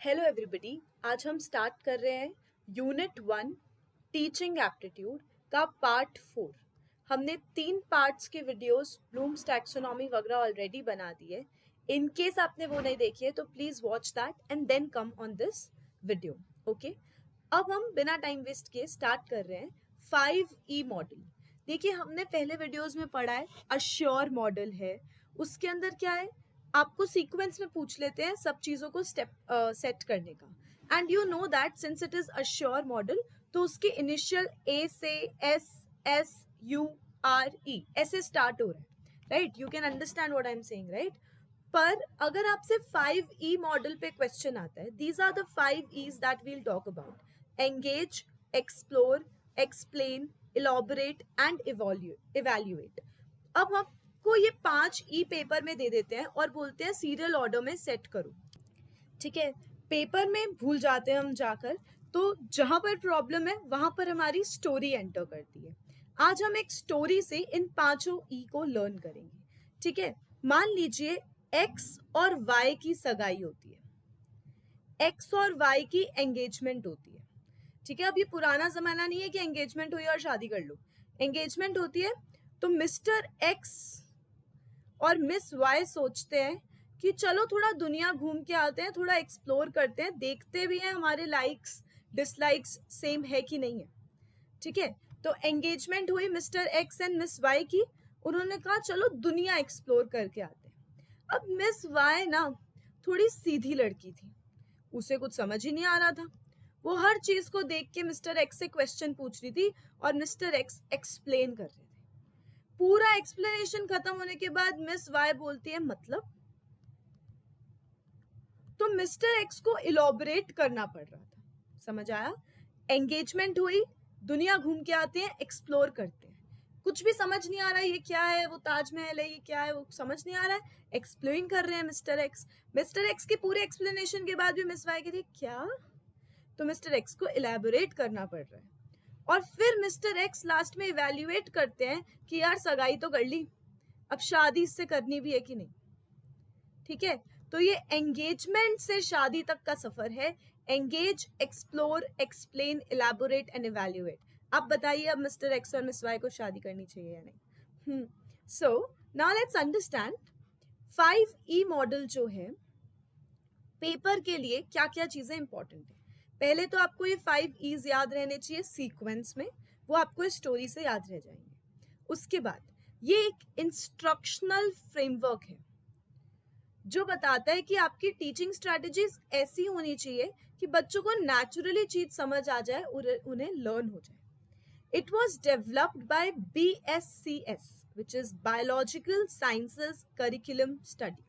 Hello everybody, आज हम start कर रहे हैं यूनिट 1 टीचिंग एप्टीट्यूड का पार्ट 4। हमने 3 पार्ट्स के वीडियोस ब्लूम्स टैक्सोनॉमी वगैरह ऑलरेडी बना दिए। इन केस आपने वो नहीं देखी है तो please watch that and then come on this video. Okay, अब हम बिना टाइम वेस्ट किए स्टार्ट कर रहे हैं 5E मॉडल। देखिए, हमने पहले वीडियोस में पढ़ा है अश्योर मॉडल है। उसके अंदर क्या है, आपको सीक्वेंस में पूछ लेते हैं सब चीजों को स्टेप सेट करने का। And you know that since it is ASSURE model तो उसके इनिशियल ए से S S U R E ऐसे स्टार्ट हो रहे हैं, right? You can understand what I am saying, right? पर अगर आपसे 5E मॉडल पे क्वेश्चन आता है, these are the 5 E's that we'll talk about: engage, explore, explain, elaborate and evaluate. अब आपको ये 5 E पेपर में दे देते हैं और बोलते हैं सीरियल ऑर्डर में सेट करो। ठीक है, पेपर में भूल जाते हैं हम जाकर, तो जहां पर प्रॉब्लम है वहां पर हमारी स्टोरी एंटर करती है। आज हम एक स्टोरी से इन 5 E को लर्न करेंगे। ठीक है, मान लीजिए X और Y की सगाई होती है, X और Y की एंगेजमेंट होती है। ठीक है, अब ये पुराना जमाना नहीं है कि एंगेजमेंट हुई और शादी कर लो। एंगेजमेंट होती है तो मिस्टर एक्स और मिस वाई सोचते हैं कि चलो थोड़ा दुनिया घूम के आते हैं, थोड़ा एक्सप्लोर करते हैं, देखते भी हैं हमारे लाइक्स डिसलाइक्स सेम है कि नहीं है। ठीक है, तो एंगेजमेंट हुई mister X and miss Y की। उन्होंने कहा चलो दुनिया एक्सप्लोर करके आते हैं। अब मिस वाई ना थोड़ी सीधी लड़की थी, उसे कुछ समझ ही नहीं आ रहा था। वो हर चीज को देख के मिस्टर एक्स से क्वेश्चन पूछ रही थी और मिस्टर एक्स एक्सप्लेन कर रहे थे। पूरा एक्सप्लेनेशन खत्म होने के बाद मिस वाई बोलती है मतलब, तो मिस्टर एक्स को इलॉबरेट करना पड़ रहा था। समझ आया? एंगेजमेंट हुई, दुनिया घूम के आते हैं, एक्सप्लोर करते हैं, कुछ भी समझ नहीं आ रहा है ये क्या है, वो ताजमहल है, ये क्या है, वो समझ नहीं आ रहा है। एक्सप्लेन कर रहे हैं मिस्टर एक्स। मिस्टर एक्स के पूरे एक्सप्लेनेशन के बाद भी मिस वाई कहती है क्या, तो मिस्टर एक्स को इलेबोरेट करना पड़ रहा है। और फिर मिस्टर एक्स लास्ट में इवैल्यूएट करते हैं कि यार सगाई तो कर ली, अब शादी इससे करनी भी है कि नहीं। ठीक है, तो ये एंगेजमेंट से शादी तक का सफर है। Engage, explore, explain, elaborate and evaluate. आप बताइए अब मिस्टर एक्स और मिस वाई को शादी करनी चाहिए या नहीं? So now let's understand 5E model जो है पेपर के लिए क्या क्या चीजें इंपॉर्टेंट है। पहले तो आपको ये 5 E's याद रहने चाहिए सीक्वेंस में, वो आपको स्टोरी से याद रह जाएंगे। उसके बाद ये एक इंस्ट्रक्शनल फ्रेमवर्क है जो बताता है कि आपकी टीचिंग स्ट्रैटेजीज ऐसी होनी चाहिए कि बच्चों को नेचुरली चीज समझ आ जाए, उन्हें लर्न हो जाए। It was developed by BSCS, which is Biological Sciences Curriculum Study.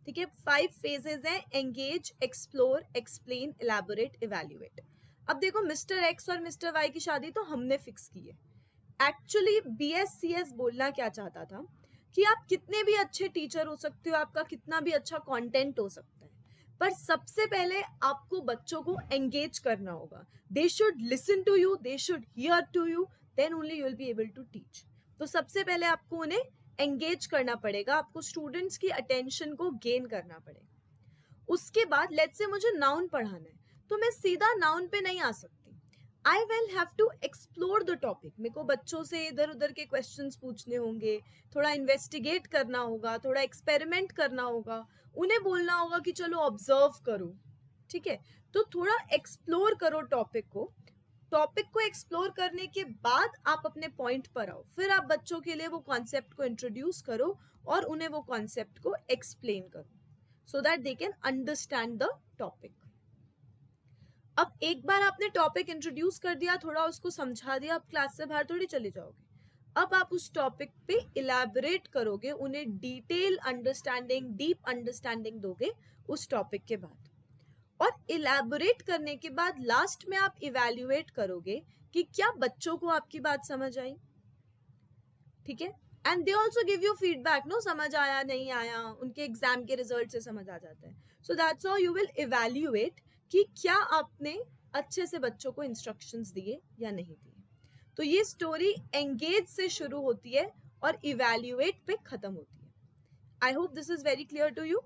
ठीक है, 5 phases हैं: engage, explore, explain, elaborate, evaluate. अब देखो, मिस्टर एक्स और मिस्टर वाई की शादी तो हमने फिक्स की है। एक्चुअली BSCS बोलना क्या चाहता था कि आप कितने भी अच्छे टीचर हो सकते हो, आपका कितना भी अच्छा कंटेंट हो सकता है, पर सबसे पहले आपको बच्चों को एंगेज करना होगा। They should listen to you, they should hear to you, then only you will be able to teach. तो सबसे पहले आपको उन्हें एंगेज करना पड़ेगा, आपको स्टूडेंट्स की अटेंशन को गेन करना पड़ेगा। उसके बाद लेट्स से मुझे नाउन पढ़ाना है तो मैं सीधा नाउन पे नहीं आ सकती। I will have to explore the topic. मेरे को बच्चों से इधर उधर के क्वेश्चंस पूछने होंगे, थोड़ा इन्वेस्टिगेट करना होगा, थोड़ा एक्सपेरिमेंट करना होगा, उन्हें बोलना होगा कि चलो ऑब्जर्व करो। ठीक है, तो थोड़ा एक्सप्लोर करो टॉपिक को। टॉपिक को एक्सप्लोर करने के बाद आप अपने पॉइंट पर आओ, फिर आप बच्चों के लिए वो कॉन्सेप्ट को इंट्रोड्यूस करो और उन्हें वो कॉन्सेप्ट को एक्सप्लेन करो so that they can understand the topic. अब एक बार आपने टॉपिक इंट्रोड्यूस कर दिया, थोड़ा उसको समझा दिया, अब क्लास से बाहर थोड़ी चले जाओगे। अब आप उस टॉपिक पे इलैबोरेट करोगे, उन्हें डिटेल अंडरस्टैंडिंग, डीप अंडरस्टैंडिंग दोगे उस टॉपिक के बाद। और इलैबोरेट करने के बाद लास्ट में आप इवैल्यूएट करोगे कि क्या बच्चों को आपकी बात समझ आई। ठीक है, and they also give you feedback, no समझ आया नहीं आया, उनके एग्जाम के रिजल्ट से समझ आ जाता है। So that's how you will evaluate कि क्या आपने अच्छे से बच्चों को इंस्ट्रक्शंस दिए या नहीं दिए। तो ये स्टोरी एंगेज से शुरू होती है और इवैल्यूएट पे खत्म होती है। I hope this is very clear to you.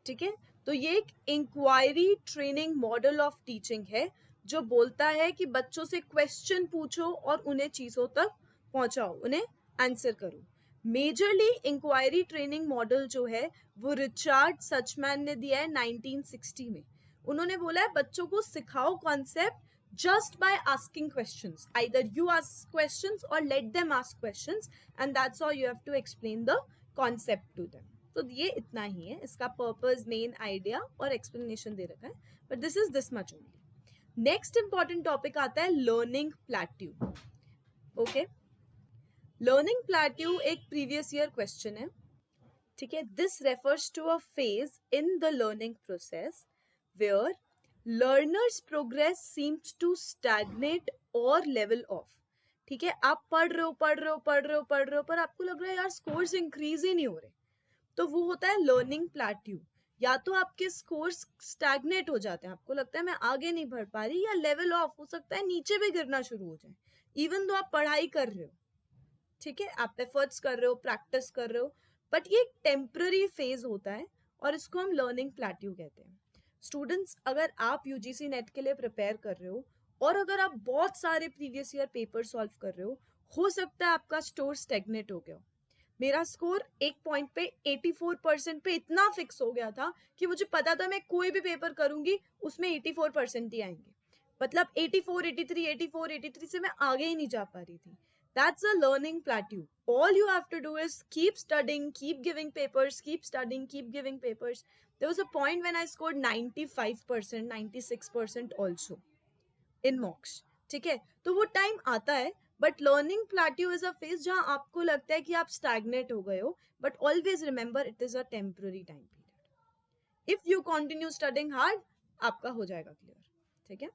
ठीक है, तो ये एक inquiry training model of teaching है जो बोलता है कि बच्चों से क्वेश्चन पूछो और उन्हें चीज़ों तक पहुंचाओ, उन्हें आंसर करो. मेजरली इंक्वायरी ट्रेनिंग मॉडल जो है वो रिचर्ड सचमैन ने दिया है 1960 में. उन्होंने बोला है बच्चों को सिखाओ concept just by asking questions. Either you ask questions or let them ask questions, and that's how you have to explain the concept to them. तो ये इतना ही है, इसका पर्पस, मेन आइडिया और एक्सप्लेनेशन दे रखा है, but this is this much only. Next important topic आता है learning plateau. Okay, learning plateau एक प्रीवियस ईयर क्वेश्चन है. ठीक है, this refers to a phase in the learning process where learners progress seems to stagnate और level off. ठीक है, आप पढ़ रहे हो पर आपको लग रहा है यार स्कोर्स इंक्रीज ही नहीं हो रहे, तो वो होता है लर्निंग प्लेट्यू. या तो आपके स्कोर्स स्टैग्नेट हो जाते हैं, आपको लगता है मैं आगे नहीं बढ़ पा रही, या लेवल ऑफ हो सकता है नीचे भी गिरना शुरू हो जाए, इवन दो आप पढ़ाई कर रहे हो. ठीक है, आप एफर्ट्स कर रहे हो, प्रैक्टिस कर रहे हो, बट ये टेम्पररी फेज होता है और इसको हम लर्निंग प्लेट्यू कहते हैं. स्टूडेंट्स, अगर आप यूजीसी नेट के लिए प्रिपेयर कर रहे हो और अगर आप बहुत सारे प्रीवियस ईयर पेपर सॉल्व कर रहे हो सकता है आपका स्कोर स्टैग्नेट हो गया हो. मेरा स्कोर एक पॉइंट पे 84% पे इतना फिक्स हो गया था कि मुझे पता था मैं कोई भी पेपर करूंगी उसमें 84% ही आएंगे. मतलब 84, 83, 84, 83 से मैं आगे ही नहीं जा पा रही थी. That's a learning plateau. All you have to do is keep studying, keep giving papers, keep studying, keep giving papers. There was a point when I scored 95%, 96% also in mocks. ठीक है, तो वो टाइम आता है, but learning plateau is a phase जहां आपको लगता है कि आप स्टैग्नेट हो गए हो, but always remember it is a temporary time period. If you continue studying hard आपका हो जाएगा क्लियर. ठीक है,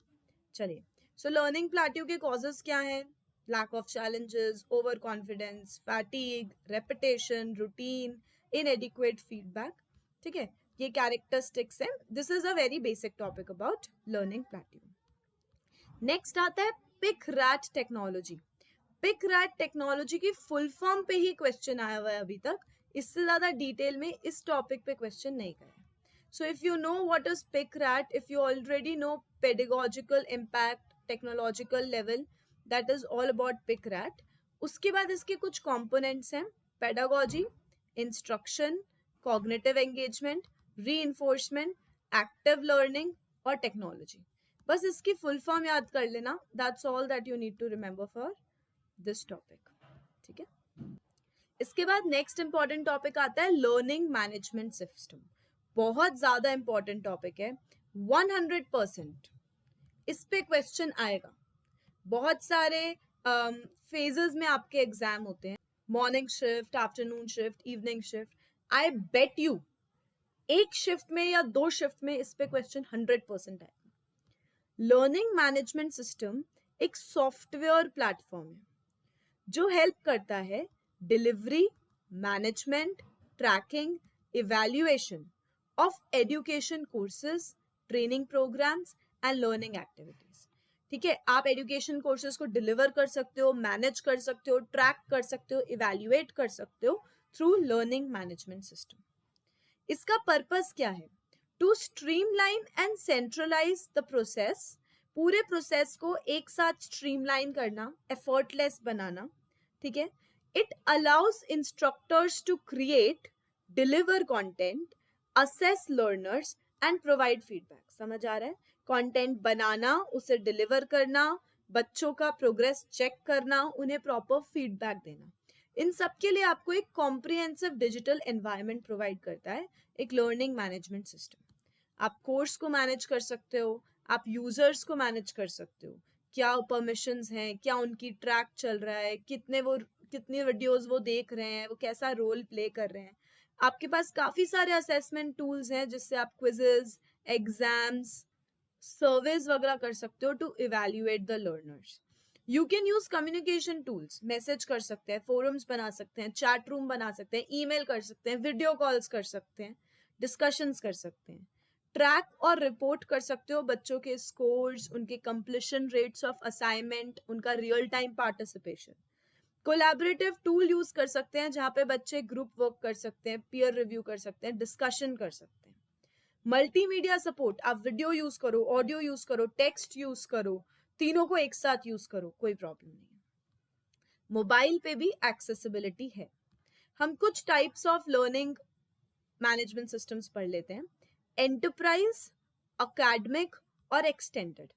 चलिए. सो लर्निंग प्लेट्यू के कॉजेस क्या हैं? lack of challenges, overconfidence, fatigue, repetition, routine, inadequate feedback. ठीक है, ये characteristics हैं. This is a very basic topic about learning plateau. Next आता है PIC-RAT टेक्नोलॉजी. PIC-RAT टेक्नोलॉजी की फुल फॉर्म पे ही क्वेश्चन आया हुआ है अभी तक, इससे ज्यादा डिटेल में इस टॉपिक पे क्वेश्चन नहीं गया. So if you know what is PIC-RAT, if you already know pedagogical impact, technological level, that is all about PIC-RAT. उसके बाद इसके कुछ components हैं: pedagogy, instruction, cognitive engagement, reinforcement, active learning और technology. बस इसकी full form याद कर लेना. That's all that you need to remember for this topic. ठीक है, इसके बाद नेक्स्ट इंपॉर्टेंट टॉपिक आता है लर्निंग मैनेजमेंट सिस्टम. बहुत ज्यादा इंपॉर्टेंट टॉपिक है. 100% इस पे क्वेश्चन आएगा. बहुत सारे फेजेस में आपके एग्जाम होते हैं, morning shift, afternoon shift, evening shift. I bet you एक शिफ्ट में या 2 शिफ्ट में इस पे क्वेश्चन 100% आएगा. लर्निंग मैनेजमेंट सिस्टम एक सॉफ्टवेयर प्लेटफॉर्म है जो हेल्प करता है delivery, management, tracking, evaluation of education courses, training programmes and learning activities. ठीक है, आप एजुकेशन कोर्सेज को डिलीवर कर सकते हो, मैनेज कर सकते हो, ट्रैक कर सकते हो, इवैल्यूएट कर सकते हो थ्रू लर्निंग मैनेजमेंट सिस्टम. इसका पर्पस क्या है? To streamline and centralise the process. पूरे प्रोसेस को एक साथ स्ट्रीमलाइन करना, एफर्टलेस बनाना. ठीक है, it allows instructors to create, deliver content, assess learners and provide feedback. समझ आ रहा है? कंटेंट बनाना, उसे डिलीवर करना, बच्चों का प्रोग्रेस चेक करना, उन्हें प्रॉपर फीडबैक देना. इन सब के लिए आपको एक कॉम्प्रिहेंसिव डिजिटल एनवायरनमेंट प्रोवाइड करता है एक लर्निंग मैनेजमेंट सिस्टम. आप कोर्स को मैनेज कर सकते हो, आप यूजर्स को मैनेज कर सकते हो, क्या परमिशंस हैं, क्या उनकी ट्रैक चल रहा है, कितने वीडियोस वो देख रहे हैं, वो कैसा रोल प्ले कर रहे हैं. आपके पास काफी सारे असेसमेंट टूल्स हैं जिससे आप क्विजेस, एग्जाम्स, सर्वेज वगैरह कर सकते हो to evaluate the learners. You can use communication tools, message कर सकते हैं, फोरम्स बना सकते हैं, चैट रूम बना सकते हैं, ईमेल कर सकते हैं, वीडियो कॉल्स कर सकते हैं, डिस्कशंस कर सकते हैं, ट्रैक और रिपोर्ट कर सकते हो बच्चों के स्कोर्स, उनके कंप्लीशन रेट्स ऑफ असाइनमेंट, उनका real time participation. Collaborative tool use कर सकते हैं जहां पे बच्चे ग्रुप वर्क कर सकते हैं, पीयर रिव्यू कर सकते हैं, डिस्कशन कर सकते हैं. मल्टीमीडिया सपोर्ट, आप वीडियो यूज करो, ऑडियो यूज करो, टेक्स्ट यूज करो, तीनों को एक साथ यूज करो, कोई प्रॉब्लम नहीं है। मोबाइल पे भी एक्सेसिबिलिटी है। हम कुछ types of learning management systems पढ़ लेते हैं, एंटरप्राइज, अकेडमिक और एक्सटेंडेड।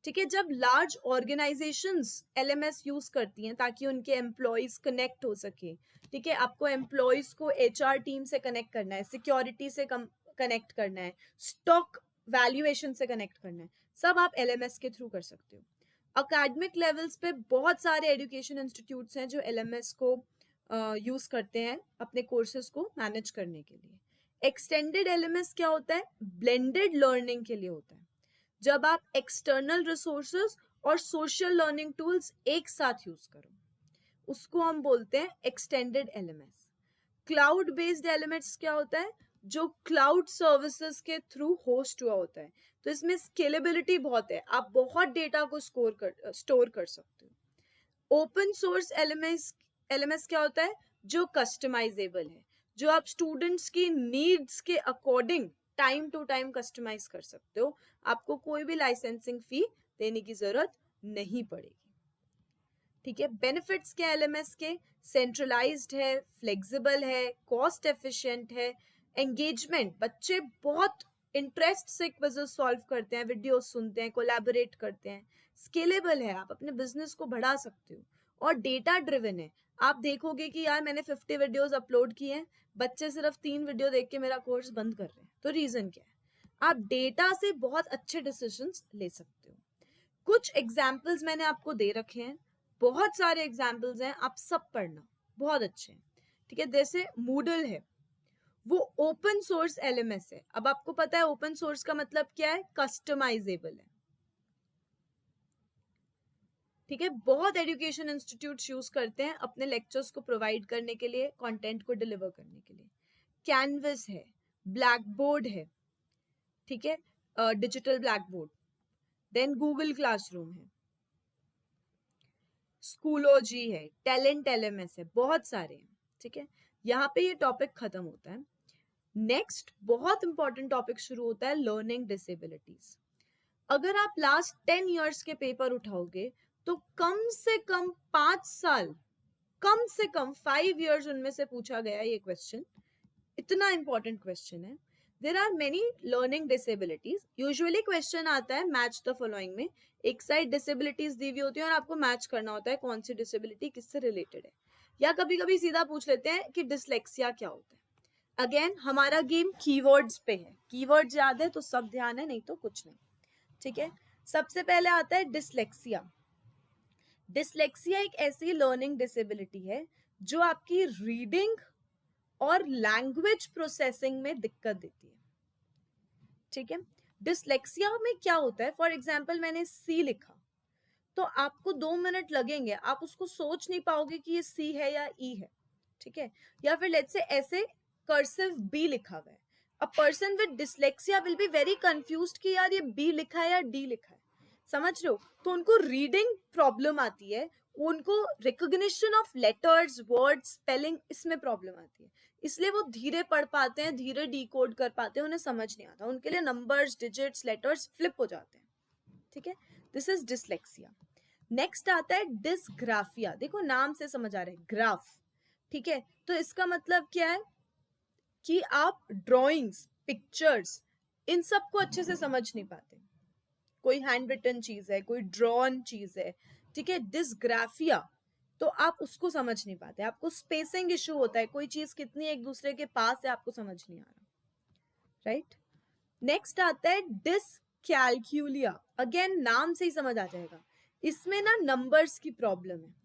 ठीक है, जब लार्ज ऑर्गेनाइजेशंस एलएमएस यूज करती हैं ताकि उनके एम्प्लॉयज कनेक्ट हो सके, ठीक है, आपको एम्प्लॉयज को एचआर टीम से कनेक्ट करना है, सिक्योरिटी से कनेक्ट करना है, स्टॉक वैल्यूएशन से कनेक्ट करना है, सब आप एलएमएस के थ्रू कर सकते हो। अकेडमिक लेवल्स पे बहुत सारे एजुकेशन इंस्टीट्यूट्स हैं जो एलएमएस को यूज करते हैं अपने कोर्सेज को मैनेज करने के लिए। एक्सटेंडेड एलएमएस क्या होता है? ब्लेंडेड लर्निंग के लिए होता है, जब आप एक्सटर्नल रिसोर्सेज और सोशल लर्निंग टूल्स एक साथ यूज करो, उसको हम बोलते हैं extended LMS. Cloud based LMS क्या होता है? जो क्लाउड सर्विसेज के थ्रू होस्ट हुआ होता है, तो इसमें स्केलेबिलिटी बहुत है, आप बहुत डेटा को स्टोर कर सकते हो। ओपन सोर्स एलएमएस क्या होता है? जो कस्टमाइजेबल है, जो आप स्टूडेंट्स की नीड्स के according time to time customise कर सकते हो, आपको कोई भी लाइसेंसिंग फी देने की जरूरत नहीं पड़ेगी। ठीक है, बेनिफिट्स क्या एलएमएस के? सेंट्रलाइज्ड है, फ्लेक्सिबल है, कॉस्ट एफिशिएंट है, एंगेजमेंट, बच्चे बहुत इंटरेस्ट से क्विज़ेस सॉल्व करते हैं, वीडियो सुनते हैं, कोलैबोरेट करते हैं, स्केलेबल है, आप अपने बिजनेस को बढ़ा सकते हो, और डेटा ड्रिवन है। आप देखोगे कि यार मैंने 50 वीडियोस अपलोड किए हैं, बच्चे सिर्फ 3 वीडियो देख के मेरा कोर्स बंद कर रहे हैं, तो रीजन क्या है? आप डेटा से बहुत अच्छे डिसीजंस ले सकते हो। कुछ एग्जाम्पल्स मैंने आपको दे रखे हैं, बहुत सारे एग्जाम्पल्स हैं, आप सब पढ़ना, बहुत अच्छे हैं। ठीक है, जैसे मूडल है, वो ओपन सोर्स एलएमएस है। अब आपको पता है ओपन सोर्स का मतलब क्या है? कस्टमाइजेबल है। ठीक है, बहुत एजुकेशन इंस्टीट्यूट्स यूज करते हैं अपने लेक्चर्स को प्रोवाइड करने के लिए, कंटेंट को डिलीवर करने के लिए। कैनवस है, ब्लैक बोर्ड है, ठीक है, digital black board, then Google classroom है, स्कूलोजी है, टैलेंट एलएमएस है, बहुत सारे हैं। ठीक है, यहाँ पे ये टॉपिक खत्म होता है। नेक्स्ट बहुत इंपॉर्टेंट टॉपिक शुरू होता है, लर्निंग डिसेबिलिटीज। अगर आप लास्ट 10 इयर्स के पेपर उठाओगे तो कम से कम 5 साल, कम से कम 5 इयर्स उनमें से पूछा गया ये क्वेश्चन, इतना इंपॉर्टेंट क्वेश्चन है। There are many learning disabilities. Usually question आता है मैच द फॉलोइंग में, एक साइड डिसेबिलिटीज दी हुई होती है और आपको मैच करना होता है कौन सी डिसेबिलिटी किससे रिलेटेड है, या कभी कभी सीधा पूछ लेते हैं कि डिसलेक्सिया क्या होता है। अगेन हमारा गेम कीवर्ड्स पे है, कीवर्ड्स याद है तो सब ध्यान है, नहीं तो कुछ नहीं। ठीक है, सबसे पहले आता है डिसलेक्सिया। डिसलेक्सिया एक ऐसी लर्निंग डिसेबिलिटी है जो आपकी रीडिंग और लैंग्वेज प्रोसेसिंग में दिक्कत देती है। ठीक है, डिसलेक्सिया में क्या होता है? फॉर एग्जाम्पल मैंने सी लिखा तो आपको 2 मिनट लगेंगे, आप उसको सोच नहीं पाओगे कि ये सी है या ई है। ठीक है, या फिर लेट्स से ऐसे कर्सिव बी लिखा हुआ है, a person with dyslexia will be very confused कि यार ये बी लिखा है या डी लिखा है, समझ रहे हो? तो उनको रीडिंग प्रॉब्लम आती है, उनको recognition of letters, words, spelling, इसमें प्रॉब्लम आती है, इसलिए वो धीरे पढ़ पाते हैं, धीरे डिकोड कर पाते हैं, उन्हें समझ नहीं आता, उनके लिए नंबर्स, डिजिट्स, लेटर्स फ्लिप हो जाते हैं। ठीक है, दिस इज डिसलेक्सिया। नेक्स्ट आता है डिसग्राफिया। देखो नाम से समझ आ रहा है, ग्राफ। ठीक है, तो इसका मतलब क्या है कि आप ड्राइंग्स, पिक्चर्स, इन सब को अच्छे से समझ नहीं पाते, कोई हैंड रिटन चीज है, कोई ड्रॉन चीज है। ठीक है, डिसग्राफिया, तो आप उसको समझ नहीं पाते, आपको स्पेसिंग इशू होता है, कोई चीज कितनी एक दूसरे के पास है आपको समझ नहीं आ रहा, राइट? नेक्स्ट आता है डिसकैलकुलिया। अगेन नाम से ही समझ आ जाएगा, इसमें ना नंबर्स की प्रॉब्लम है।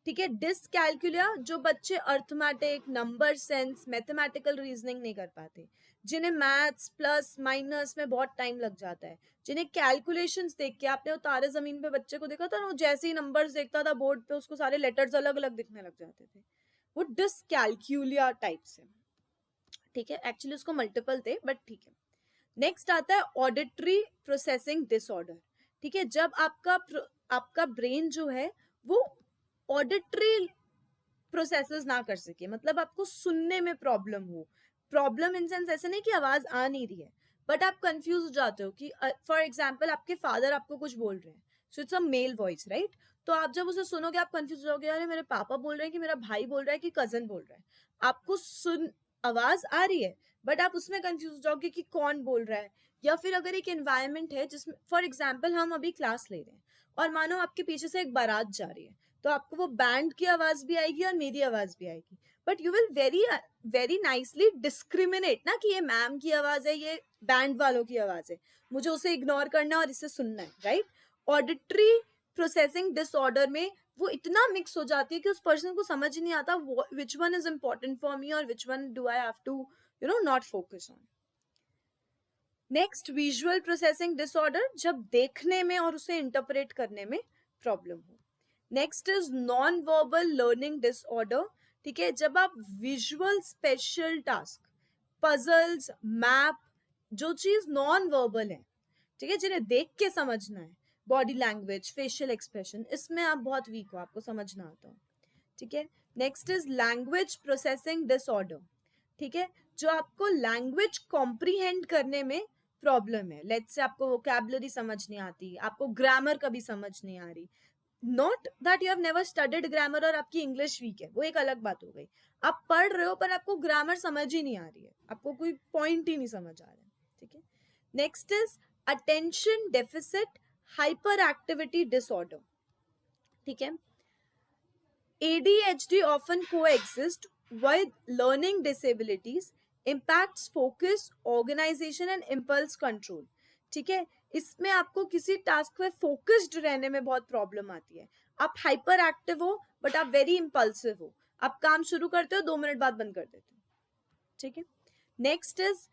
ठीक है, डिसकैलकुलिया, जो बच्चे arithmetic, number sense, mathematical reasoning नहीं कर पाते, जिन्हें मैथ्स प्लस माइनस में बहुत टाइम लग जाता है, जिन्हें कैलकुलेशंस देख के, आपने वो तारे जमीन पे बच्चे को देखा था ना, वो जैसे ही नंबर्स देखता था बोर्ड पे उसको सारे लेटर्स अलग अलग दिखने लग जाते थे, वो डिसकैलकुलिया टाइप से। ठीक है, एक्चुअली उसको मल्टीपल थे बट ठीक है। नेक्स्ट आता है ऑडिटरी प्रोसेसिंग डिसऑर्डर। ठीक है, जब आपका ब्रेन जो है वो ऑडिटरी प्रोसेसेस ना कर सके, मतलब आपको सुनने में प्रॉब्लम हो, प्रॉब्लम इन सेंस ऐसे नहीं कि आवाज आ नहीं रही है, बट आप कंफ्यूज हो जाते हो कि फॉर एग्जाम्पल आपके फादर आपको कुछ बोल रहे हैं, so it's a male voice, right? तो आप जब उसे सुनोगे आप कंफ्यूज हो जाओगे, अरे मेरे पापा बोल रहे हैं कि मेरा भाई बोल रहा है कि कजन बोल रहा है। आपको सुन आवाज आ रही है बट आप उसमें कंफ्यूज हो जाओगे कि कौन बोल रहा है। या फिर अगर एक एनवायरनमेंट है जिसमें फॉर एग्जाम्पल हम अभी क्लास ले रहे हैं और मानो आपके पीछे से एक बारात जा रही है, तो आपको वो बैंड की आवाज भी आएगी और मेरी आवाज भी आएगी, but you will very very nicely discriminate ना कि ये मैम की आवाज है, ये बैंड वालों की आवाज है, मुझे उसे इग्नोर करना है और इसे सुनना है, राइट? ऑडिटरी प्रोसेसिंग डिसऑर्डर में वो इतना मिक्स हो जाती है कि उस पर्सन को समझ ही नहीं आता which one is important for me और which one do I have to not focus on. Next, visual processing disorder, जब देखने में और उसे इंटरप्रेट करने में प्रॉब्लम हो। Next is non verbal learning disorder, ठीक है, जब आप visual special task, puzzles, map, जो चीज नॉन वर्बल है, ठीक है, जिन्हें देख के समझना है, बॉडी लैंग्वेज, फेशियल एक्सप्रेशन, इसमें आप बहुत वीक हो, आपको समझना आता हो, ठीक है। Next is language processing disorder, ठीक है, जो आपको लैंग्वेज कॉम्प्रीहेंड करने में प्रॉब्लम है। लेट्स से आपको वोकैबुलरी समझ नहीं आती, आपको ग्रामर कभी समझ नहीं आ रही, not that you have never studied grammar और आपकी इंग्लिश वीक है, वो एक अलग बात हो गई। आप पढ़ रहे हो पर आपको ग्रामर समझ ही नहीं आ रही है, आपको कोई पॉइंट ही नहीं समझ आ रहा है, ठीक है। Next is attention deficit hyper activity disorder, ठीक है। ADHD often coexist with learning disabilities, impacts focus, organization and impulse control, ठीक है। इसमें आपको किसी टास्क में फोकस्ड रहने में बहुत प्रॉब्लम आती है, आप हाइपर एक्टिव हो बट आप वेरी इम्पल्सिव हो, आप काम शुरू करते हो 2 मिनट बाद बंद कर देते हो, ठीक है। Next is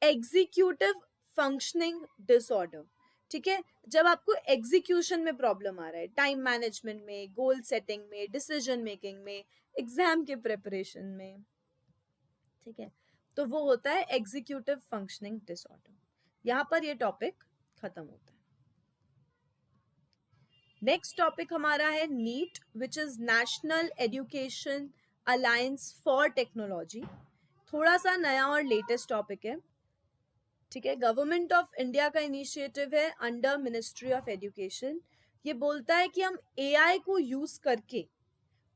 executive functioning disorder, ठीक है, जब आपको एग्जीक्यूशन में प्रॉब्लम आ रहा है, टाइम मैनेजमेंट में, गोल सेटिंग में, डिसीजन मेकिंग में, एग्जाम के प्रिपरेशन में, ठीक है, तो वो होता है एग्जीक्यूटिव फंक्शनिंग डिसऑर्डर। यहां पर ये टॉपिक खत्म होता है। नेक्स्ट टॉपिक हमारा है NEAT, which is National Education Alliance for Technology. थोड़ा सा नया और लेटेस्ट टॉपिक है, ठीक है। गवर्नमेंट ऑफ इंडिया का इनिशिएटिव है अंडर मिनिस्ट्री ऑफ एजुकेशन। ये बोलता है कि हम एआई को यूज करके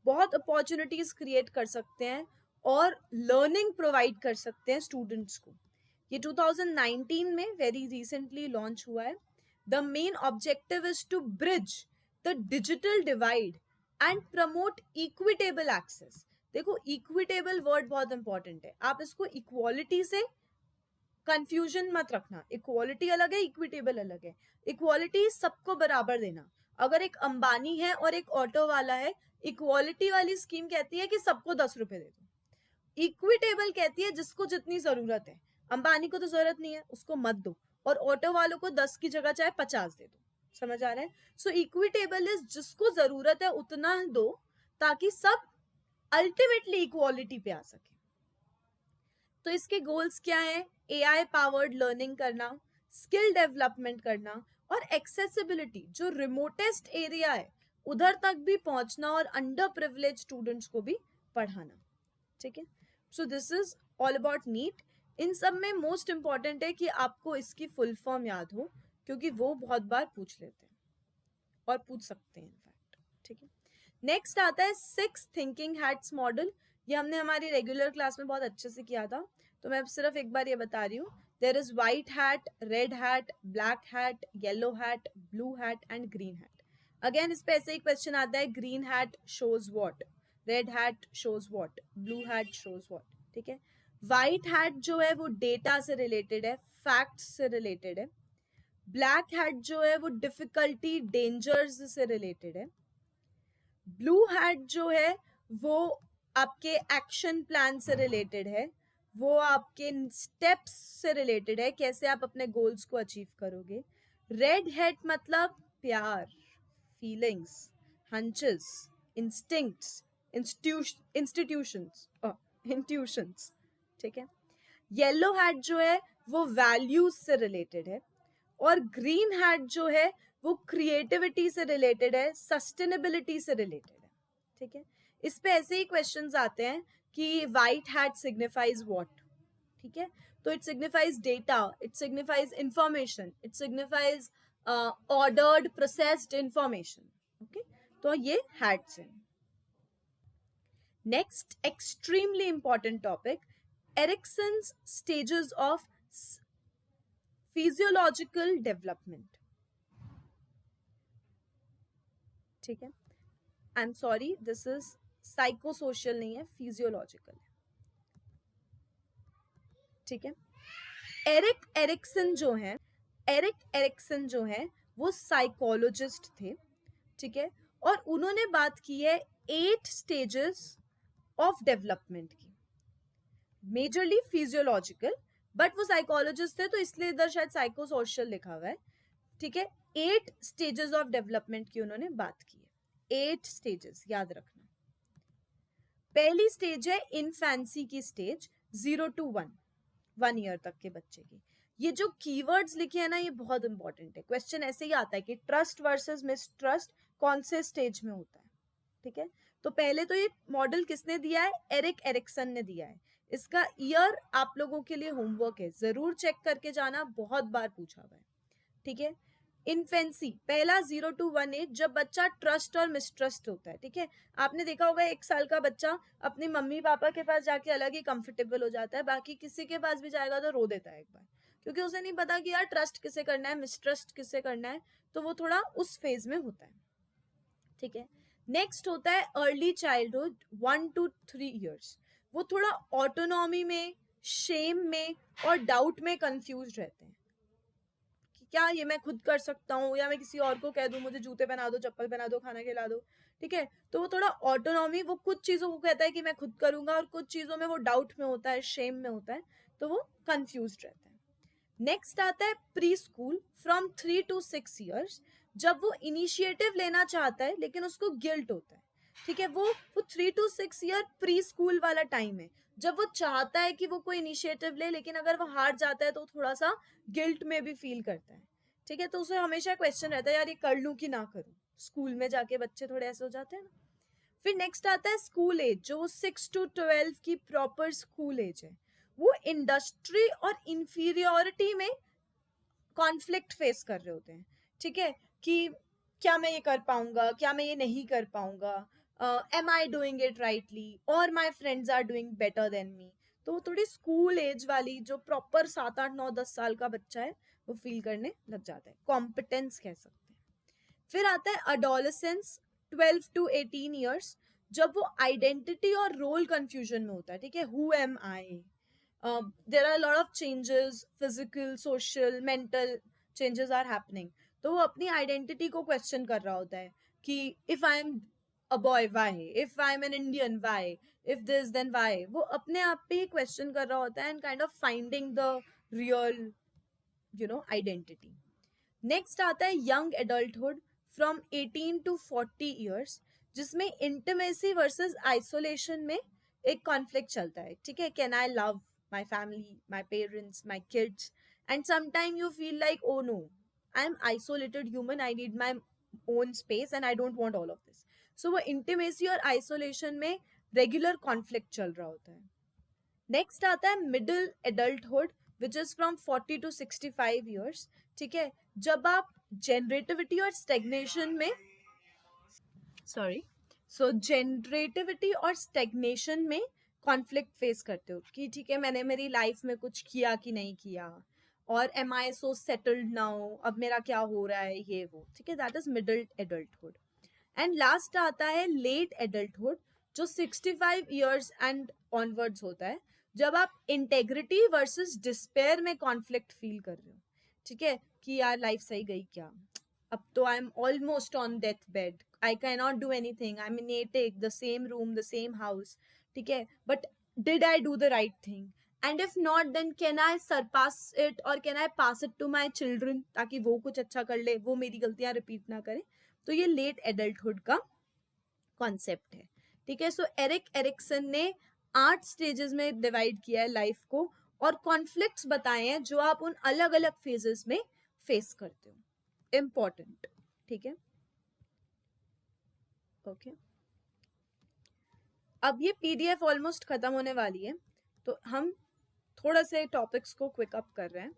बहुत अपॉर्चुनिटीज क्रिएट कर सकते हैं और लर्निंग प्रोवाइड कर सकते हैं स्टूडेंट्स को। ये 2019 में वेरी रिसेंटली लॉन्च हुआ है। The main objective is to bridge the digital divide and promote equitable access. देखो, इक्विटेबल वर्ड बहुत इंपॉर्टेंट है, आप इसको इक्वालिटी से कंफ्यूजन मत रखना। इक्वालिटी अलग है, इक्विटेबल अलग है। इक्वालिटी सबको बराबर देना। अगर एक अंबानी है और एक ऑटो वाला है, इक्वालिटी वाली स्कीम कहती है कि सबको 10 रुपए दे दो। इक्विटेबल कहती है जिसको जितनी जरूरत है, अंबानी को तो जरूरत नहीं है, उसको मत दो, और ऑटो वालों को 10 की जगह चाहे 50 दे दो। समझ आ रहा है? सो इक्विटेबल इज जिसको जरूरत है उतना दो, ताकि सब अल्टीमेटली इक्वालिटी पे आ सके। तो इसके गोल्स क्या है? एआई पावर्ड लर्निंग करना, स्किल डेवलपमेंट करना, और एक्सेसिबिलिटी, जो रिमोटेस्ट एरिया है उधर तक भी पहुंचना और अंडर प्रिविलेज स्टूडेंट्स को भी पढ़ाना, ठीक है। So this is all about NEET. इन सब में मोस्ट इंपॉर्टेंट है कि आपको इसकी फुल फॉर्म याद हो, क्योंकि वो बहुत बार पूछ लेते हैं और पूछ सकते हैं इनफैक्ट, ठीक है। नेक्स्ट आता है 6 थिंकिंग हैट्स मॉडल। ये हमने हमारी रेगुलर क्लास में बहुत अच्छे से किया था, तो मैं सिर्फ एक बार ये बता रही हूँ। There is white hat, red hat, black hat, yellow hat, blue hat and green hat. Again इस पे ऐसे ही क्वेश्चन आता है, green hat shows what, red hat shows what, blue hat shows what, ठीक है। व्हाइट हैट जो है वो डेटा से रिलेटेड है, फैक्ट्स से रिलेटेड है। ब्लैक हैट जो है वो डिफिकल्टी, डेंजर्स से रिलेटेड है। ब्लू हैट जो है वो आपके एक्शन प्लान से रिलेटेड है, वो आपके स्टेप्स से रिलेटेड है, कैसे आप अपने गोल्स को अचीव करोगे। रेड हैट मतलब प्यार, फीलिंग्स, हंचेस, इंस्टिंक्ट्स, इंस्टीट्यूशंस, इंट्यूशंस, ठीक है। येलो हैट जो है वो वैल्यूज से रिलेटेड है, और ग्रीन हैट जो है वो क्रिएटिविटी से रिलेटेड है, सस्टेनेबिलिटी से रिलेटेड है, ठीक है। इस पे ऐसे ही क्वेश्चंस आते हैं कि व्हाइट हैट सिग्निफाइज व्हाट, ठीक है। तो it signifies data, it signifies information, it signifies ordered processed information. Okay, तो ये हैड्स हैं. Next extremely important topic, Erikson's stages of physiological development. ठीक है, I am sorry, this is psychosocial नहीं है, फिजियोलॉजिकल है. ठीक है, एरिक एरिक्सन जो है वो साइकोलॉजिस्ट थे. ठीक है, और उन्होंने बात की है 8 स्टेजेस ऑफ डेवलपमेंट की, मेजरली फिजियोलॉजिकल, बट वो साइकोलॉजिस्ट थे तो इसलिए इधर शायद साइकोसोशल लिखा हुआ है. ठीक है, 8 स्टेजेस ऑफ डेवलपमेंट की उन्होंने बात की है. 8 स्टेजेस याद रखना. पहली स्टेज है इनफैंसी की स्टेज, 0 to 1 ईयर तक के बच्चे की. ये जो कीवर्ड्स लिखे हैं ना, ये बहुत इंपॉर्टेंट है. क्वेश्चन ऐसे ही आता है कि ट्रस्ट वर्सेस मिसट्रस्ट कौन से स्टेज में होता है. ठीक है, तो पहले तो ये मॉडल किसने दिया है, एरिक एरिक्सन ने दिया है. इसका ईयर आप लोगों के लिए होमवर्क है, जरूर चेक करके जाना, बहुत बार पूछा हुआ है. ठीक है, इन्फेंसी पहला 0 to 1 एज, जब बच्चा ट्रस्ट और मिसट्रस्ट होता है. ठीक है, आपने देखा होगा 1 साल का बच्चा अपने मम्मी पापा के पास जाके अलग ही कंफर्टेबल हो जाता है, बाकी किसी के पास भी जाएगा तो रो देता है एक बार, क्योंकि उसे नहीं पता कि यार ट्रस्ट किसे करना है, मिसट्रस्ट किसे करना है. तो वो थोड़ा उस फेज में होता है. ठीक है, नेक्स्ट होता है अर्ली चाइल्डहुड 1 to 3 ईयर्स. वो थोड़ा ऑटोनॉमी में, शेम में और डाउट में कंफ्यूज रहते हैं कि क्या ये मैं खुद कर सकता हूँ या मैं किसी और को कह दूं मुझे जूते पहना दो, चप्पल पहना दो, खाना खिला दो. ठीक है, तो वो थोड़ा ऑटोनॉमी, वो कुछ चीजों को कहता है कि मैं खुद करूंगा और कुछ चीजों में वो डाउट में होता है, शेम में होता है, तो वो कंफ्यूज रहता है. नेक्स्ट आता है pre school from 3 to 6 years, जब वो इनिशिएटिव लेना चाहता है लेकिन उसको गिल्ट होता है. ठीक है, वो 3 to 6 ईयर प्री स्कूल वाला टाइम है, जब वो चाहता है कि वो कोई इनिशिएटिव ले, लेकिन अगर वो हार जाता है तो थोड़ा सा गिल्ट में भी फील करता है. ठीक है, तो उसे हमेशा क्वेश्चन रहता है यार ये कर लूं कि ना करूं. स्कूल में जाके बच्चे थोड़े ऐसे हो जाते हैं ना. फिर नेक्स्ट आता है स्कूल एज, जो 6 to 12 की प्रॉपर स्कूल एज है. वो इंडस्ट्री और इंफीरियोरिटी में कॉन्फ्लिक्ट फेस कर रहे होते हैं. ठीक है, कि क्या मैं ये कर पाऊंगा, क्या मैं ये नहीं कर पाऊंगा, am I doing it rightly, और my friends are doing better than me. तो थोड़ी स्कूल एज वाली जो प्रॉपर 7 8 9 10 साल का बच्चा है वो फील करने लग जाता है, कॉम्पिटेंस कह सकते हैं. फिर आता है अडोलेसेंस 12 to 18 ईयर्स, जब वो आइडेंटिटी और रोल कंफ्यूजन में होता है. ठीक है, who am I, there are a lot of changes, physical, social, mental changes are happening. तो वो अपनी आइडेंटिटी को क्वेश्चन कर रहा होता है कि if I am a boy why, if I am an Indian why, if this then why. वो अपने आप पे ही क्वेश्चन कर रहा होता है and kind of finding the real identity. Next आता है young adulthood from 18 to 40 years, जिसमें इंटीमेसी वर्सेस आइसोलेशन में एक कॉन्फ्लिक्ट चलता है. ठीक है, can I love my family, my parents, my kids, and sometimes you feel like, oh no, I'm isolated human, I need my own space and I don't want all of this. So वो intimacy और isolation में regular conflict चल रहा होता है. Next आता है middle adulthood, which is from 40 to 65 years. ठीक है, जब आप generativity और stagnation में जनरेटिविटी और स्टेग्नेशन में कॉन्फ्लिक्ट फेस करते हो कि ठीक है मैंने मेरी लाइफ में कुछ किया कि नहीं किया, और एम आई सो सेटल्ड नाउ, अब मेरा क्या हो रहा है, ये वो. ठीक है, that is middle adulthood. And last आता है लेट एडल्टहुड, जो 65 ईयर्स एंड ऑनवर्ड्स होता है, जब आप इंटेग्रिटी वर्सेस डिस्पेयर में कॉन्फ्लिक्ट फील कर रहे हो. ठीक है, कि यार लाइफ सही गई क्या, अब तो I am almost on death bed, I can not do anything, I am in attic the same room, the same house. ठीक है, but did I do the right thing, and if not then can I surpass it और can I pass it to my children, ताकि वो कुछ अच्छा कर ले, वो मेरी गलतियां रिपीट ना करे. तो ये लेट एडल्टहुड का कॉन्सेप्ट है. ठीक है, सो एरिक एरिक्सन ने 8 स्टेजेस में डिवाइड किया है लाइफ को, और कॉन्फ्लिक्ट्स बताए हैं जो आप उन अलग अलग फेजेस में फेस करते हो. इम्पॉर्टेंट. ठीक है, ओके. अब ये पीडीएफ ऑलमोस्ट खत्म होने वाली है, तो हम थोड़ा से टॉपिक्स को क्विक अप कर रहे हैं.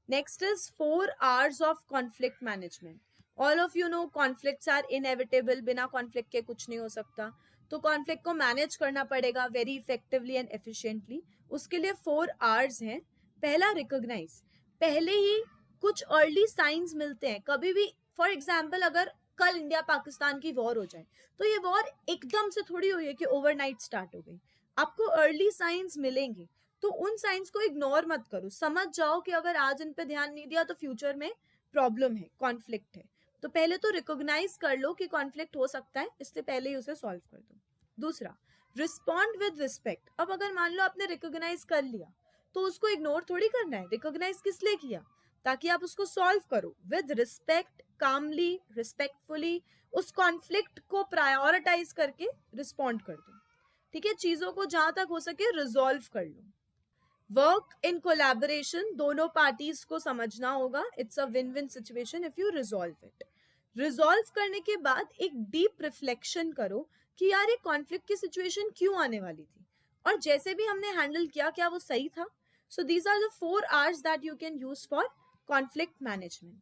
Next is 4 hours of conflict management. All of you know conflicts are inevitable, बिना कॉन्फ्लिक्ट के कुछ नहीं हो सकता. तो कॉन्फ्लिक्ट को मैनेज करना पड़ेगा वेरी इफेक्टिवली एंड एफिशिएंटली. उसके लिए 4 hours हैं. पहला, रिकॉग्नाइज. पहले ही कुछ अर्ली साइंस मिलते हैं. कभी भी फॉर एग्जाम्पल अगर कल इंडिया पाकिस्तान की वॉर हो जाए तो ये वॉर एकदम से थोड़ी हुई है कि ओवरनाइट स्टार्ट हो गई. आपको अर्ली साइंस मिलेंगे, तो उन साइंस को इग्नोर मत करो. समझ जाओ कि अगर आज इन पे ध्यान नहीं दिया तो फ्यूचर में प्रॉब्लम है, कॉन्फ्लिक्ट है. तो पहले तो रिकॉग्नाइज कर लो कि कॉन्फ्लिक्ट हो सकता है, इसलिए पहले ही उसे सॉल्व कर दो. दूसरा, रिस्पॉन्ड विद रिस्पेक्ट. अब अगर मान लो आपने रिकॉग्नाइज कर लिया तो उसको इग्नोर थोड़ी करना है. रिकॉग्नाइज किस लिए किया? ताकि आप उसको सॉल्व करो विद रिस्पेक्ट, कामली, रिस्पेक्टफुली. उस कॉन्फ्लिक्ट को प्रायोरिटाइज करके रिस्पॉन्ड कर दो. ठीक है, चीजों को जहां तक हो सके रिजॉल्व कर लो. वर्क इन कोलैबोरेशन, दोनों पार्टीज को समझना होगा. It's a win win situation if you resolve it. Resolve करने के बाद एक डीप रिफ्लेक्शन करो कि यार ये कॉन्फ्लिक्ट की सिचुएशन क्यों आने वाली थी, और जैसे भी हमने हैंडल किया क्या वो सही था. So these are the 4 hours that you can use for conflict management.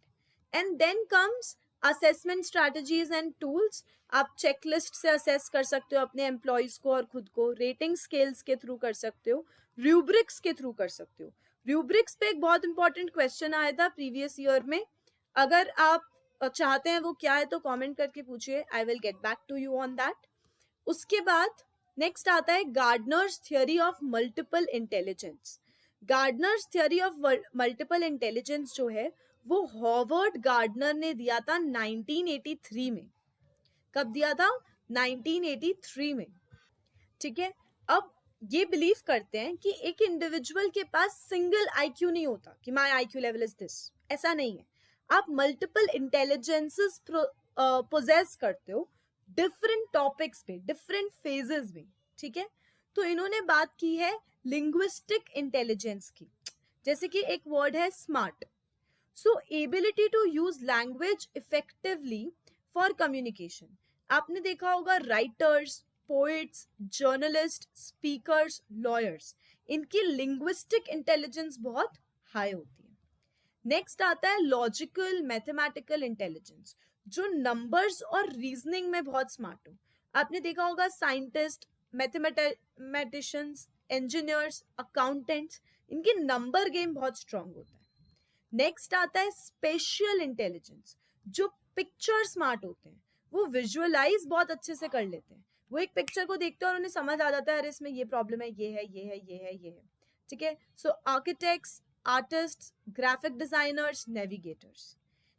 And then comes assessment strategies and tools. आप चेकलिस्ट से असेस कर सकते हो अपने एम्प्लॉयज को और खुद को. रेटिंग स्केल्स के थ्रू कर सकते हो. रूब्रिक्स के थ्रू कर सकते हो. रूब्रिक्स पे एक बहुत इंपॉर्टेंट क्वेश्चन आया था प्रीवियस ईयर में. अगर आप चाहते हैं वो क्या है तो कमेंट करके पूछिए. I will get back to you on that. उसके बाद नेक्स्ट आता है Gardner's theory of multiple intelligence. Gardner's theory of multiple intelligence जो है वो हॉवर्ड गार्डनर ने दिया था 1983 में. कब दिया था? 1983 में. ठीक है. अब ये बिलीव करते हैं कि एक इंडिविजुअल के पास सिंगल आईक्यू नहीं होता कि my IQ level is this. ऐसा नहीं है. आप मल्टीपल इंटेलिजेंसेस पोजेस करते हो डिफरेंट टॉपिक्स पे, डिफरेंट फेजेस में. ठीक है. तो इन्होंने बात की है लिंग्विस्टिक इंटेलिजेंस की. जैसे कि एक वर्ड है smart. So ability to use language effectively for communication. आपने देखा होगा writers, poets, journalist, speakers, lawyers, इनकी लिंग्विस्टिक इंटेलिजेंस बहुत हाई होती है. नेक्स्ट आता है लॉजिकल मैथमेटिकल इंटेलिजेंस, जो नंबर्स और रीजनिंग में बहुत स्मार्ट हो. आपने देखा होगा साइंटिस्ट, मैथमेटिशियंस, इंजीनियर्स, अकाउंटेंट्स, इनके नंबर गेम बहुत स्ट्रांग होता है. नेक्स्ट आता है स्पेशियल इंटेलिजेंस, जो पिक्चर स्मार्ट होते हैं. वो विजुअलाइज बहुत अच्छे से कर लेते हैं. वो एक पिक्चर को देखते हैं और उन्हें समझ आ जाता है अरे इसमें ये प्रॉब्लम है, ये है, ये है, ये है, ये है. ठीक है. So architects, artists, graphic designers, navigators.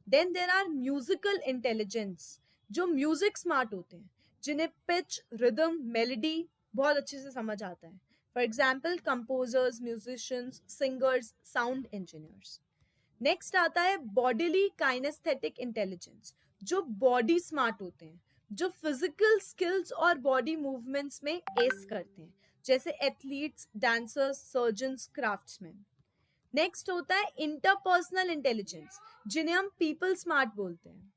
Then there are musical intelligence, जो म्यूजिक स्मार्ट होते हैं, जिन्हें पिच, रिदम, मेलोडी बहुत अच्छे से समझ आता है. For example composers, musicians, singers, sound engineers. Next आता है बॉडीली काइनेस्थेटिक इंटेलिजेंस, जो बॉडी स्मार्ट होते हैं, जो फिजिकल स्किल्स और बॉडी मूवमेंट्स में एस करते हैं, जैसे athletes, dancers, surgeons, craftsman. Next होता है इंटरपर्सनल इंटेलिजेंस, जिन्हें हम पीपल स्मार्ट बोलते हैं.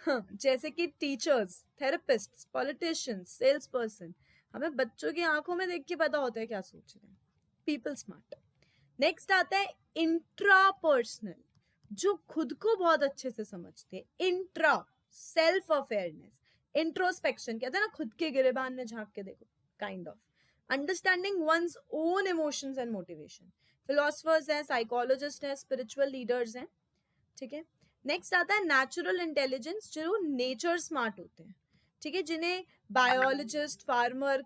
हाँ, जैसे कि teachers, therapists, politicians, sales person. हमें बच्चों की आंखों में देख के पता होता है क्या सोच रहे हैं. People smart. नेक्स्ट आता है इंट्रापर्सनल, जो खुद को बहुत अच्छे से समझते हैं. इंट्रा, सेल्फ अवेयरनेस, इंट्रोस्पेक्शन कहते हैं ना, खुद के गिरेबान में झांक के देखो, kind of understanding one's own emotions and motivation. Philosophers हैं, साइकोलॉजिस्ट हैं, स्पिरिचुअल लीडर्स हैं. ठीक है. नेक्स्ट आता है नेचुरल इंटेलिजेंस, जो नेचर स्मार्ट होते हैं. ठीक है, जिन्हें बायोलॉजिस्ट, फार्मर,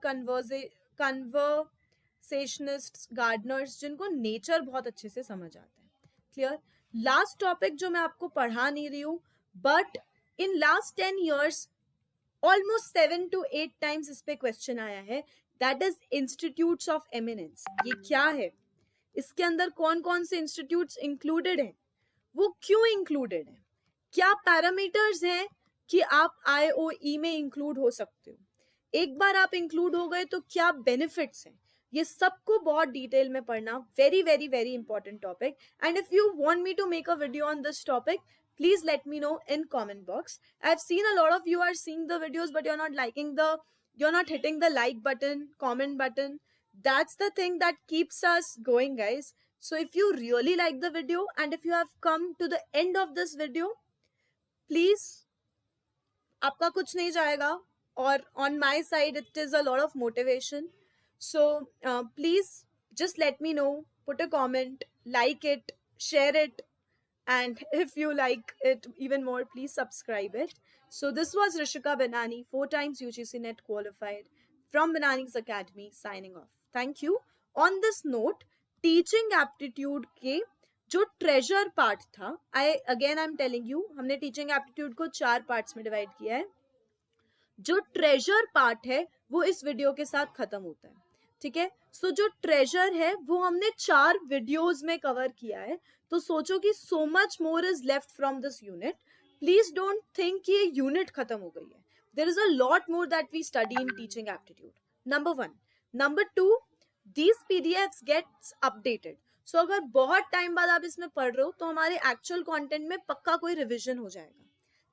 कन्वर्सेशनिस्ट, गार्डनर्स, जिनको नेचर बहुत अच्छे से समझ आता है. क्लियर. लास्ट टॉपिक जो मैं आपको पढ़ा नहीं रही हूँ, but in last 10 years almost 7 to 8 times इस पे क्वेश्चन आया है, that is institutes of eminence. ये क्या है, इसके अंदर कौन कौन से इंस्टीट्यूट्स इंक्लूडेड हैं, वो क्यों इंक्लूडेड है, क्या पैरामीटर्स हैं कि आप IOE में इंक्लूड हो सकते हो, एक बार आप इंक्लूड हो गए तो क्या बेनिफिट्स हैं, ये सबको बहुत डिटेल में पढ़ना. Very very very important topic. And if you want me to make a video on this topic, please let me know in comment box. I've seen a lot of you are seeing the videos but you're not hitting the like button, comment button. That's the thing that keeps us going, guys. So if you really like the video and if you have come to the end of this video, please, आपका कुछ नहीं जाएगा, और on my side it is a lot of motivation. So please just let me know, put a comment, like it, share it, and if you like it even more, please subscribe it. So this was Rishika Benani, 4 times UGC NET qualified, from Benani's Academy, signing off. Thank you. On this note, teaching aptitude के जो treasure part था, I'm telling you, हमने teaching aptitude को 4 parts में divide किया है. जो treasure part है वो इस वीडियो के साथ खत्म होता है, ठीक है. सो जो ट्रेजर है वो हमने 4 वीडियोस में कवर किया है. तो सोचो कि so much more is left from this unit. Please don't think कि ये यूनिट खत्म हो गई है. There is a lot more that we study in teaching aptitude. Number 1. Number 2, these PDFs gets updated. So अगर बहुत टाइम बाद आप इसमें पढ़ रहे हो तो हमारे एक्चुअल कंटेंट में पक्का कोई रिविजन हो जाएगा,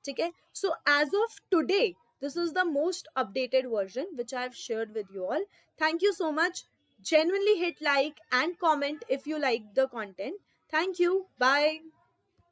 ठीक है. So as of today, this is the most updated version which I have shared with you all. Thank you so much. Genuinely hit like and comment if you like the content. Thank you. Bye.